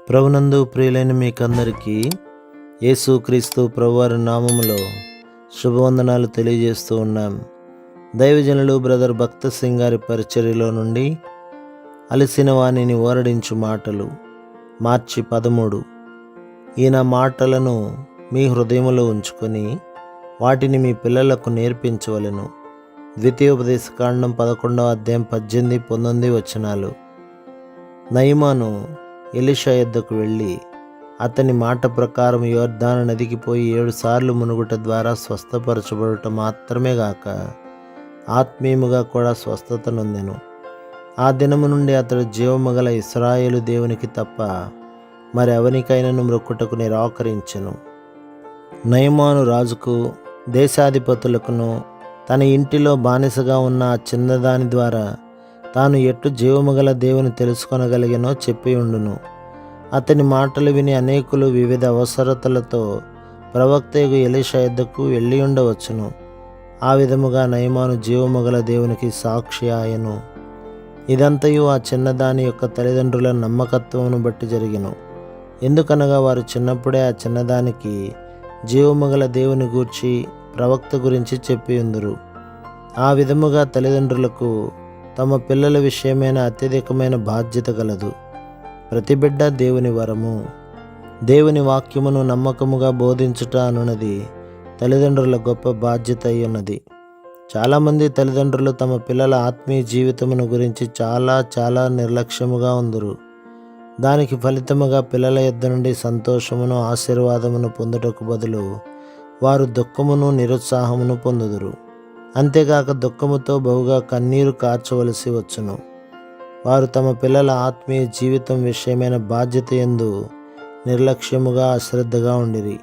ప్రభునందు ప్రియులైన మీకందరికీ యేసుక్రీస్తు ప్రభువారి నామములో శుభవందనాలు తెలియజేస్తూ ఉన్నాం. దైవజనులు బ్రదర్ భక్త సింగ్ గారి పరిచర్యలో నుండి అలసిన వాణిని ఓరడించు మాటలు మార్చి 13. ఈయన మాటలను మీ హృదయములో ఉంచుకొని వాటిని మీ పిల్లలకు నేర్పించవలెను. ద్వితీయోపదేశకాండం 11వ అధ్యాయం 18-19 వచనాలు. నయమాను ఎలీషా యొద్దకు వెళ్ళి అతని మాట ప్రకారం యొర్దాను నదికి పోయి 7 సార్లు మునుగుట ద్వారా స్వస్థపరచబడుట మాత్రమే గాక ఆత్మీయముగా కూడా స్వస్థత నొందెను. ఆ దినము నుండి అతడు జీవము గల ఇశ్రాయేలు దేవునికి తప్ప మరి ఎవరికైనాను మ్రొక్కుటకు నిరాకరించెను. నయమాను రాజుకు దేశాధిపతులకును తన ఇంటిలో బానిసగా ఉన్న ఆ చిన్నదాని ద్వారా తాను ఎట్టు జీవము గల దేవుని తెలుసుకొనగలిగినో చెప్పి ఉండును. అతని మాటలు విని అనేకులు వివిధ అవసరతలతో ప్రవక్తయగు ఎలీషా యొద్దకు వెళ్ళి ఉండవచ్చును. ఆ విధముగా నయమాను జీవము గల దేవునికి సాక్షి ఆయను. ఇదంతయు ఆ చిన్నదాని యొక్క తల్లిదండ్రుల నమ్మకత్వమును బట్టి జరిగెను. ఎందుకనగా వారు చిన్నప్పుడే ఆ చిన్నదానికి జీవము గల దేవుని గూర్చి ప్రవక్త గురించి చెప్పి ఉందురు. ఆ విధముగా తల్లిదండ్రులకు తమ పిల్లల విషయమైన అత్యధికమైన బాధ్యత గలదు. ప్రతి బిడ్డ దేవుని వరము. దేవుని వాక్యమును నమ్మకముగా బోధించుట అనున్నది తల్లిదండ్రుల గొప్ప బాధ్యత అయి ఉన్నది. చాలామంది తల్లిదండ్రులు తమ పిల్లల ఆత్మీయ జీవితమును గురించి చాలా నిర్లక్ష్యముగా ఉందరు. దానికి ఫలితముగా పిల్లల యొద్ద నుండి సంతోషమును ఆశీర్వాదమును పొందుటకు బదులు వారు దుఃఖమును నిరుత్సాహమును పొందుదురు. అంతేగాక దుఃఖముతో బహుగా కన్నీరు కార్చవలసి వచ్చును. వారు తమ పిల్లల ఆత్మీయ జీవితం విషయమైన బాధ్యత యందు నిర్లక్ష్యముగా అశ్రద్ధగా ఉండిరి.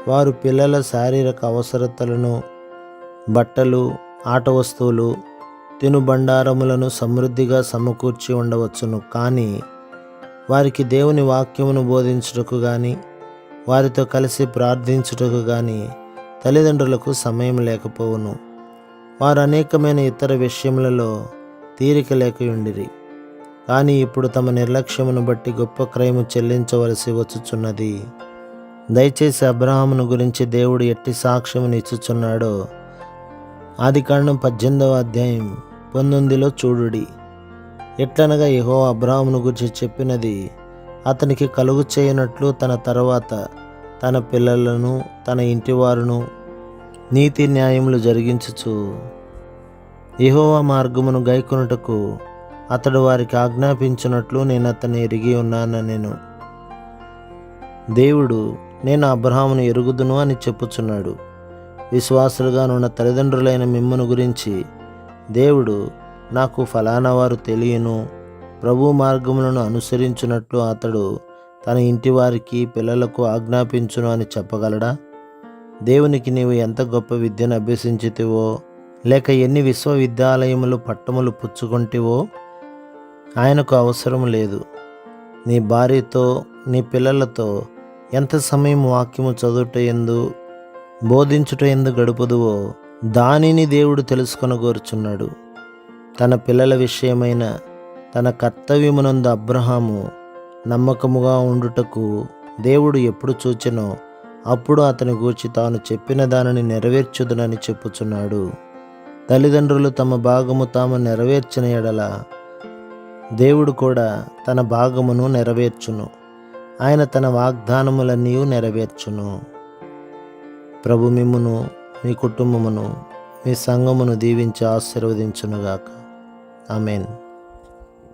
వారు పిల్లల శారీరక అవసరతలను, బట్టలు, ఆట వస్తువులు, తినుబండారములను సమృద్ధిగా సమకూర్చి ఉండవచ్చును. కానీ వారికి దేవుని వాక్యమును బోధించుటకు కానీ వారితో కలిసి ప్రార్థించుటకు కానీ తల్లిదండ్రులకు సమయం లేకపోవును. వారు అనేకమైన ఇతర విషయములలో తీరిక లేకయుండిరి. కానీ ఇప్పుడు తమ నిర్లక్ష్యమును బట్టి గొప్ప క్రయము చెల్లించవలసి వచ్చుచున్నది. దయచేసి అబ్రహామును గురించి దేవుడు ఎట్టి సాక్ష్యమును ఇచ్చుచున్నాడో ఆదికాండం 18వ అధ్యాయం 19లో చూడుడి. ఎట్లనగా యెహోవా అబ్రహామును గురించి చెప్పినది అతనికి కలుగు చేయనట్లు తన తర్వాత తన పిల్లలను తన ఇంటివారును నీతి న్యాయములు జరిగించుచు యెహోవా మార్గమును గైకొనుటకు అతడు వారికి ఆజ్ఞాపించినట్లు నేను అతన్ని ఎరిగి ఉన్నానెను. దేవుడు నేను అబ్రహామును ఎరుగుదును అని చెప్పుచున్నాడు. విశ్వాసులుగా నున్న తల్లిదండ్రులైన మిమ్మును గురించి దేవుడు నాకు ఫలానా వారు తెలియను, ప్రభు మార్గములను అనుసరించున్నట్లు అతడు తన ఇంటి వారికి పిల్లలకు ఆజ్ఞాపించును అని చెప్పగలడా? దేవునికి నీవు ఎంత గొప్ప విద్యను అభ్యసించితివో, లేక ఎన్ని విశ్వవిద్యాలయములు పట్టములు పుచ్చుకొంటివో ఆయనకు అవసరం లేదు. నీ భార్యతో నీ పిల్లలతో ఎంత సమయం వాక్యము చదువుట యందు బోధించుట యందు గడుపుదువో దానిని దేవుడు తెలుసుకొనగోరుచున్నాడు. తన పిల్లల విషయమైన తన కర్తవ్యమునందు అబ్రహాము నమ్మకముగా ఉండుటకు దేవుడు ఎప్పుడు చూచెనో అప్పుడు అతని గూర్చి తాను చెప్పిన దానిని నెరవేర్చుదునని చెప్పుచున్నాడు. తల్లిదండ్రులు తమ భాగము తాము నెరవేర్చిన ఎడల దేవుడు కూడా తన భాగమును నెరవేర్చును. ఆయన తన వాగ్దానములన్నీ నెరవేర్చును. ప్రభు మిమ్మును, మీ కుటుంబమును, మీ సంఘమును దీవించి ఆశీర్వదించునుగాక. ఆమేన్.